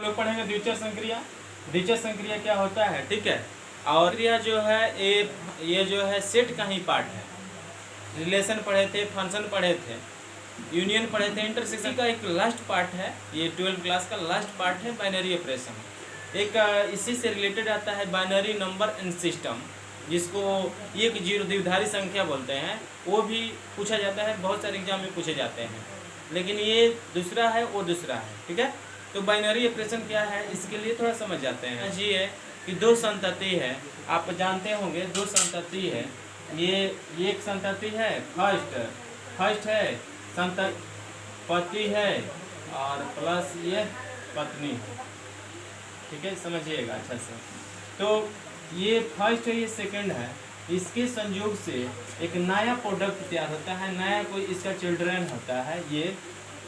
लोग पढ़ेंगे द्विचर संक्रिया। द्विचर संक्रिया क्या होता है, ठीक है। और क्रिया जो है ये जो है सेट का ही पार्ट है। रिलेशन पढ़े थे, फंक्शन पढ़े थे, यूनियन पढ़े थे, इंटरसेक्शन का एक लास्ट पार्ट है। ये 12th क्लास का लास्ट पार्ट है बाइनरी ऑपरेशन। एक इसी से रिलेटेड आता है बाइनरी नंबर एंड सिस्टम, जिसको एक जीरो द्विधारी संख्या बोलते हैं। वो भी पूछा जाता है, बहुत सारे एग्जाम में पूछे जाते हैं, लेकिन ये दूसरा है, वो दूसरा है, ठीक है। तो बाइनरी ऑपरेशन क्या है, इसके लिए थोड़ा समझ जाते हैं। ये है कि दो संतति है, आप जानते होंगे दो संतति है। ये एक संतति है फर्स्ट है पति है और प्लस ये पत्नी है, ठीक है, समझिएगा अच्छा से। तो ये फर्स्ट है, ये सेकंड है, इसके संयोग से एक नया प्रोडक्ट तैयार होता है, नया कोई इसका चिल्ड्रन होता है ये।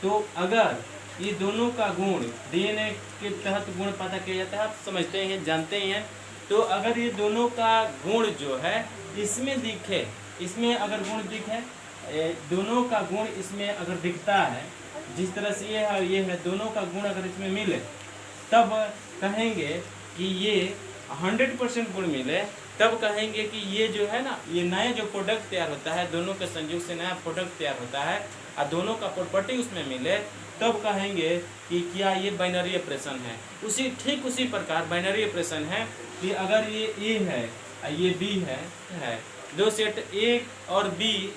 तो अगर ये दोनों का गुण डीएनए के तहत गुण पता किया जाता है, आप समझते हैं, जानते हैं। तो अगर ये दोनों का गुण जो है इसमें दिखे, इसमें अगर गुण दिखे, दोनों का गुण इसमें अगर दिखता है, जिस तरह से ये है ये है, दोनों का गुण अगर इसमें मिले, तब कहेंगे कि ये 100% गुण मिले, तब कहेंगे कि ये जो है ना, ये नया जो प्रोडक्ट तैयार होता है, दोनों के संयोग से नया प्रोडक्ट तैयार होता है और दोनों का प्रॉपर्टी उसमें मिले, तब कहेंगे कि क्या ये बाइनरी ऑपरेशन है। ठीक उसी प्रकार बाइनरी ऑपरेशन है कि अगर ये ए है ये बी है, दो सेट ए और बी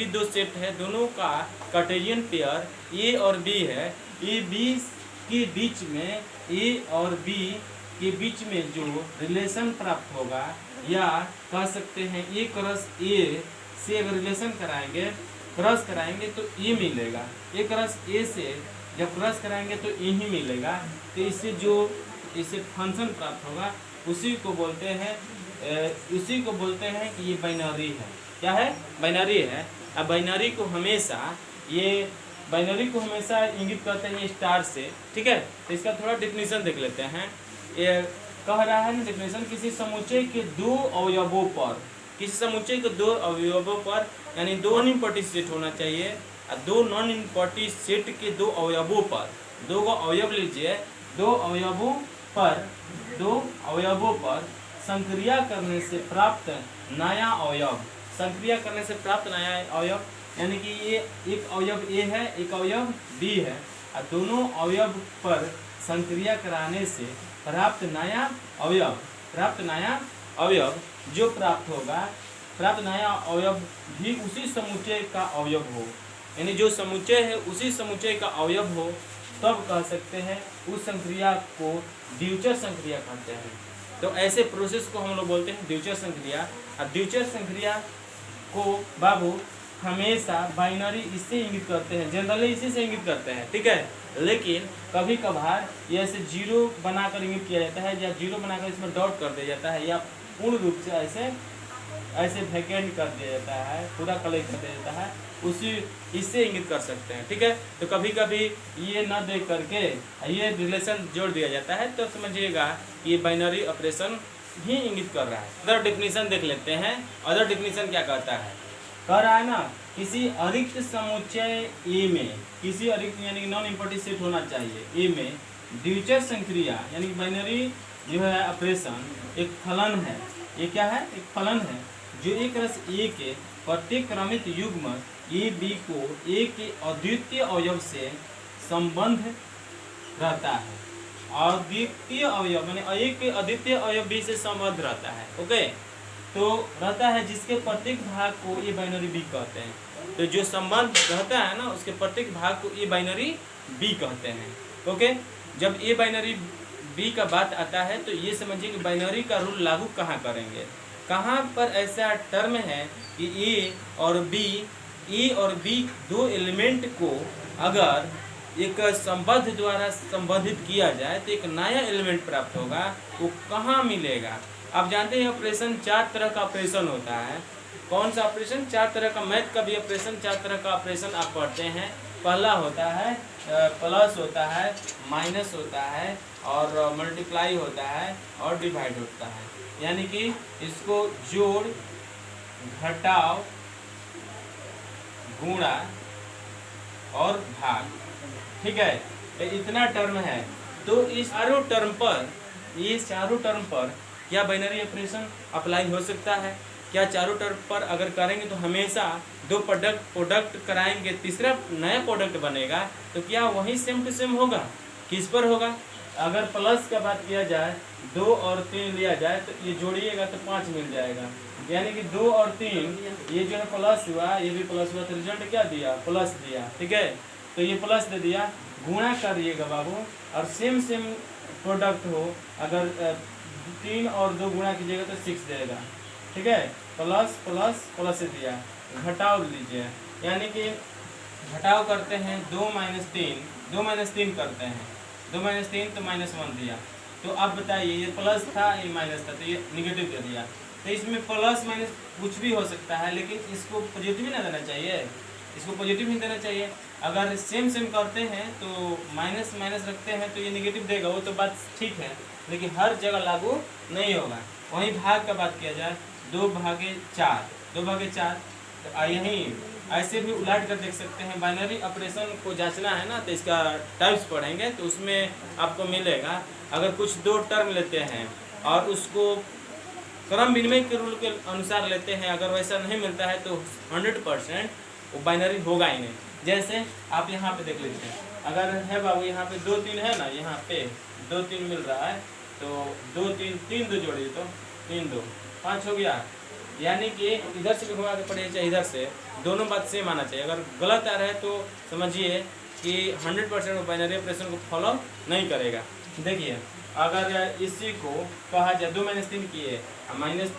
दो सेट है, दोनों का कार्टेशियन पेयर ए और बी है। ए बी के बीच में, ए और बी के बीच में जो रिलेशन प्राप्त होगा, या कह सकते हैं ए क्रॉस ए से अगर रिलेशन क्रॉस कराएंगे तो ए मिलेगा। ए क्रॉस ए से जब क्रॉस कराएंगे तो ए ही मिलेगा। तो इससे फंक्शन प्राप्त होगा, उसी को बोलते हैं कि ये बाइनरी है। क्या है? बाइनरी है। अब बाइनरी को हमेशा इंगित करते हैं स्टार से, ठीक है। तो इसका थोड़ा डेफिनेशन देख लेते हैं। ये कह रहा है ना डेफिनेशन, किसी समुच्चय के दो अवयवों पर यानी दो नॉन इम्पर्टी सेट होना चाहिए, और दो नॉन इम्पर्टी सेट के दो अवयवों पर, दो अवयव लीजिए, दो अवयवों पर संक्रिया करने से प्राप्त नया अवयव, यानी कि ये एक अवयव ए है, एक अवयव बी है, और दोनों अवयव पर संक्रिया कराने से प्राप्त नया अवयव जो प्राप्त नया अवयव भी उसी समुच्चय का अवयव हो, यानी जो समुच्चय है उसी समुच्चय का अवयव हो, तब कह सकते हैं उस संक्रिया को द्विचर संक्रिया कहते हैं। तो ऐसे प्रोसेस को हम लोग बोलते हैं द्विचर संक्रिया। और द्विचर संक्रिया को बाबू हमेशा बाइनरी इससे इंगित करते हैं, जनरली इसी से इंगित करते हैं, ठीक है। लेकिन कभी कभार ये ऐसे जीरो बनाकर इंगित किया जाता है, या जीरो बनाकर इसमें डॉट कर दिया जाता है, या पूर्ण रूप से ऐसे वैकेंट कर दिया जाता है, पूरा कलेक्ट कर दिया जाता है, इससे इंगित कर सकते हैं, ठीक है। तो कभी कभी ये न देख करके ये रिलेशन जोड़ दिया जाता है, तो समझिएगा ये बाइनरी ऑपरेशन ही इंगित कर रहा है। अदर डेफिनेशन देख लेते हैं। अदर डेफिनेशन क्या कहता है? कह रहा है ना, किसी अरिक्त समुच्चय ए में, किसी अरिक्त यानी कि नॉन इम्पर्टी सेट होना चाहिए ए में, द्विचर संक्रिया यानी कि बाइनरी जो है ऑपरेशन एक फलन है। ये क्या है? एक फलन है जो एक रस ए के प्रत्येक क्रमित युग्म ए बी को ए के अद्वितीय अवयव से संबंध रहता है। अद्वितीय अवयव माने ए के अद्वितीय अवयव बी से संबंध रहता है, ओके। तो रहता है जिसके प्रत्येक भाग को ए बाइनरी बी कहते हैं। तो जो संबंध रहता है ना, उसके प्रत्येक भाग को ए बाइनरी बी कहते हैं, ओके। जब ए बाइनरी बी का बात आता है तो ये समझिए कि बाइनरी का रूल लागू कहाँ करेंगे, कहाँ पर ऐसा टर्म है कि ए और बी दो एलिमेंट को अगर एक संबंध द्वारा संबंधित किया जाए तो एक नया एलिमेंट प्राप्त होगा। वो कहाँ मिलेगा? आप जानते हैं ऑपरेशन 4 तरह का ऑपरेशन होता है। कौन सा ऑपरेशन? 4 तरह का। मैथ का भी ऑपरेशन 4 तरह का ऑपरेशन आप पढ़ते हैं। पहला होता है प्लस होता है, माइनस होता है, और मल्टीप्लाई होता है, और डिवाइड होता है। यानी कि इसको जोड़, घटाव, गुणा और भाग, ठीक है। इतना टर्म है। तो इस चारों टर्म पर क्या बाइनरी ऑपरेशन अप्लाई हो सकता है? क्या चारों टर्म पर अगर करेंगे तो हमेशा दो प्रोडक्ट कराएंगे, तीसरा नया प्रोडक्ट बनेगा, तो क्या वही सेम टू सेम होगा? किस पर होगा? अगर प्लस का बात किया जाए, 2 और 3 लिया जाए तो ये जोड़िएगा तो 5 मिल जाएगा, यानी कि 2 और 3 ये जो है प्लस हुआ, ये भी प्लस हुआ, तो रिजल्ट क्या दिया? प्लस दिया। ठीक है, तो ये प्लस दे दिया। गुणा करिएगा बाबू, और सेम प्रोडक्ट हो, अगर 3 और 2 गुणा कीजिएगा तो 6 देगा। ठीक है, प्लस प्लस प्लस दिया। घटाव लीजिए, यानी कि घटाव करते हैं 2 - 3, 2 - 3 करते हैं, 2 - 3 तो -1 दिया। तो अब बताइए, ये प्लस था ये माइनस था, तो ये निगेटिव दे दिया। तो इसमें प्लस माइनस कुछ भी हो सकता है, लेकिन इसको पॉजिटिव ही ना देना चाहिए, इसको पॉजिटिव ही देना चाहिए। अगर सेम करते हैं तो माइनस माइनस रखते हैं तो ये निगेटिव देगा, वो तो बात ठीक है, लेकिन हर जगह लागू नहीं होगा। वहीं भाग का बात किया जाए, 2/4, 2/4, तो यहीं ऐसे भी उलट कर देख सकते हैं। बाइनरी ऑपरेशन को जांचना है ना, तो इसका टाइप्स पढ़ेंगे तो उसमें आपको मिलेगा। अगर कुछ 2 टर्म लेते हैं और उसको क्रम विनिमय के रूल के अनुसार लेते हैं, अगर वैसा नहीं मिलता है तो 100% वो बाइनरी होगा ही नहीं। जैसे आप यहाँ पे देख लीजिए, अगर है बाबू यहाँ पे 2 3 है ना, यहाँ पे 2 3 मिल रहा है, तो 2 3 3 2 जोड़िए तो 3 2 5 हो गया। यानी कि इधर से भी घुमा के पढ़िए चाहे इधर से, दोनों बात सेम आना चाहिए। अगर गलत आ रहा है तो समझिए कि 100% वो बाइनरी ऑपरेशन को फॉलो नहीं करेगा। देखिए, अगर इसी को कहा जाए 2 - 3 किए, माइनस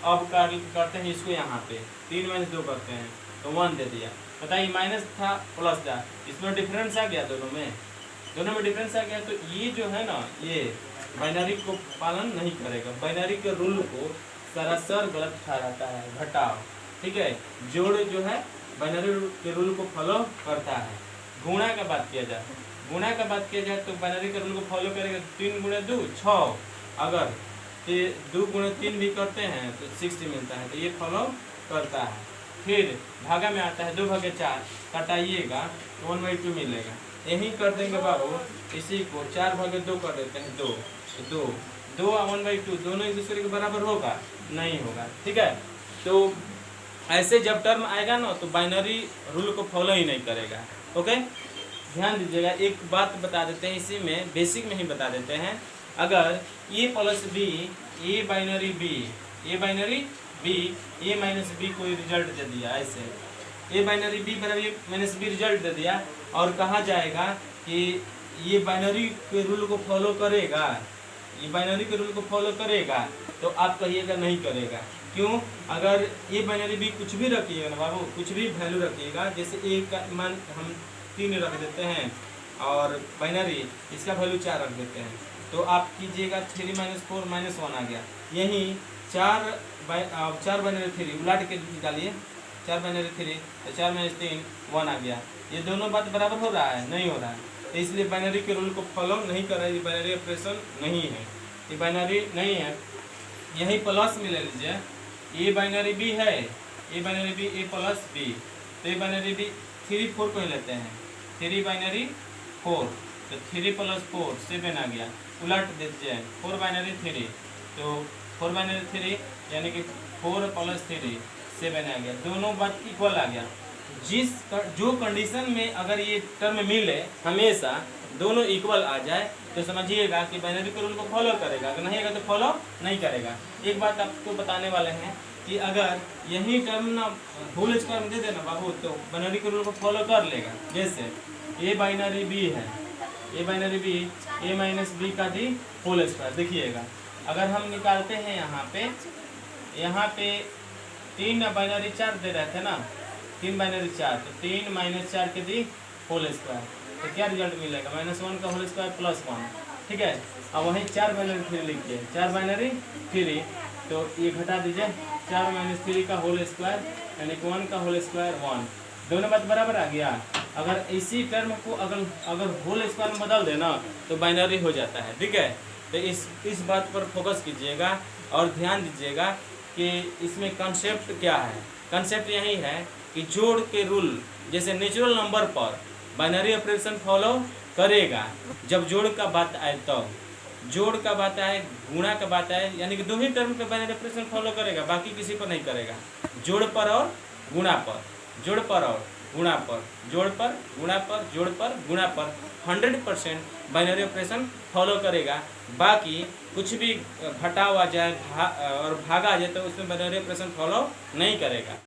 अब करते हैं इसको, यहाँ पे 3 - 2 करते हैं तो 1 दे दिया। बताइए, माइनस था प्लस था, इसमें डिफरेंस आ गया, दोनों में डिफरेंस आ गया। तो ये जो है ना, ये बाइनरी को पालन नहीं करेगा, बाइनरी के रूल को सरासर गलत ठहराता है। घटाव, ठीक है, जोड़ जो है बाइनरी के रूल को फॉलो करता है। गुणा का बात किया जाए तो बाइनरी के रूल को फॉलो करेगा। 3 × 2 6, अगर 2 × 3 भी करते हैं तो 60 मिलता है, तो ये फॉलो करता है। फिर भागा में आता है 2/4, कटाइएगा तो 1/2 मिलेगा। यही कर देंगे बाबू, इसी को 4/2 कर देते हैं, 2 2 और 1/2 दोनों एक दूसरे के बराबर होगा? नहीं होगा। ठीक है, तो ऐसे जब टर्म आएगा ना तो बाइनरी रूल को फॉलो ही नहीं करेगा। ओके, ध्यान दीजिएगा। एक बात बता देते हैं, इसी में बेसिक में ही बता देते हैं। अगर a + b, a binary b, a binary b, a - b कोई रिजल्ट दे दिया, ऐसे a बाइनरी b बराबर a - b रिजल्ट दे दिया, और कहा जाएगा कि ये बाइनरी के रूल को फॉलो करेगा, ये बाइनरी के रूल को फॉलो करेगा, तो आप कहिएगा नहीं करेगा। क्यों? अगर ये बाइनरी भी कुछ भी रखिएगा ना बाबू, कुछ भी वैल्यू रखिएगा, जैसे a का मान हम 3 रख देते हैं और बाइनरी इसका वैल्यू 4 रख देते हैं, तो आप कीजिएगा 3 - 4 - 1 आ गया। यहीं 4 बाइनरी 3 उलट के निकालिए, 4 बाइनरी 3 तो 4 - 3 1 आ गया। ये दोनों बात बराबर हो रहा है? नहीं हो रहा है, इसलिए बाइनरी के रूल को फॉलो नहीं कर रहा है। ये बाइनरी ऑपरेशन नहीं है, ये बाइनरी नहीं है। यही प्लस में ले लीजिए, ए बाइनरी बी है, A binary B, A plus B, तो ए बाइनरी बी 3 4 को ही लेते हैं, 3 बाइनरी 4, तो 3 + 4 7 आ गया। उलट दीजिए, 4 बाइनरी 3, तो 4 बाइनरी 3 यानी कि 4 + 3 7 आ गया। दोनों बात इक्वल आ गया। जो कंडीशन में अगर ये टर्म मिले, हमेशा दोनों इक्वल आ जाए, तो समझिएगा कि बाइनरी के रूल को फॉलो करेगा, अगर नहीं तो फॉलो नहीं करेगा। एक बात आपको बताने वाले हैं कि अगर यही टर्म ना होल स्क्वायर में दे देना बाबू, तो बाइनरी के रूल को फॉलो कर लेगा। जैसे ए बाइनरी बी है, A binary B, a - b का भी होल स्क्वायर। देखिएगा, अगर हम निकालते हैं यहाँ पे 3 बाइनरी 4 दे रहे थे ना, 3 बाइनरी 4, तो 3 - 4 के दी होल स्क्वायर, तो क्या रिजल्ट मिलेगा? -1 का होल स्क्वायर +1। ठीक है, अब वहीं 4 बाइनरी 3 लिखिए, 4 बाइनरी 3, तो ये घटा दीजिए, 4 - 3 का होल स्क्वायर यानी कि 1 का होल स्क्वायर 1, दोनों बात बराबर आ गया। अगर इसी टर्म को अगर होल स्क्वायर में बदल देना तो बाइनरी हो जाता है। ठीक है, तो इस बात पर फोकस कीजिएगा और ध्यान दीजिएगा कि इसमें कंसेप्ट क्या है। कंसेप्ट यही है कि जोड़ के रूल, जैसे नेचुरल नंबर पर बाइनरी ऑपरेशन फॉलो करेगा। जब जोड़ का बात आए तब जोड़ का बात आए, गुणा का बात आए, यानी कि दो ही टर्म पे बाइनरी ऑपरेशन फॉलो करेगा, बाकी किसी पर नहीं करेगा। जोड़ पर और गुणा पर, जोड़ पर और गुणा पर, जोड़ पर गुणा पर, जोड़ पर गुणा पर 100% बाइनरी ऑपरेशन फॉलो करेगा। बाकी कुछ भी घटा हुआ जाए और भागा जाए तो उसमें बाइनरी ऑपरेशन फॉलो नहीं करेगा।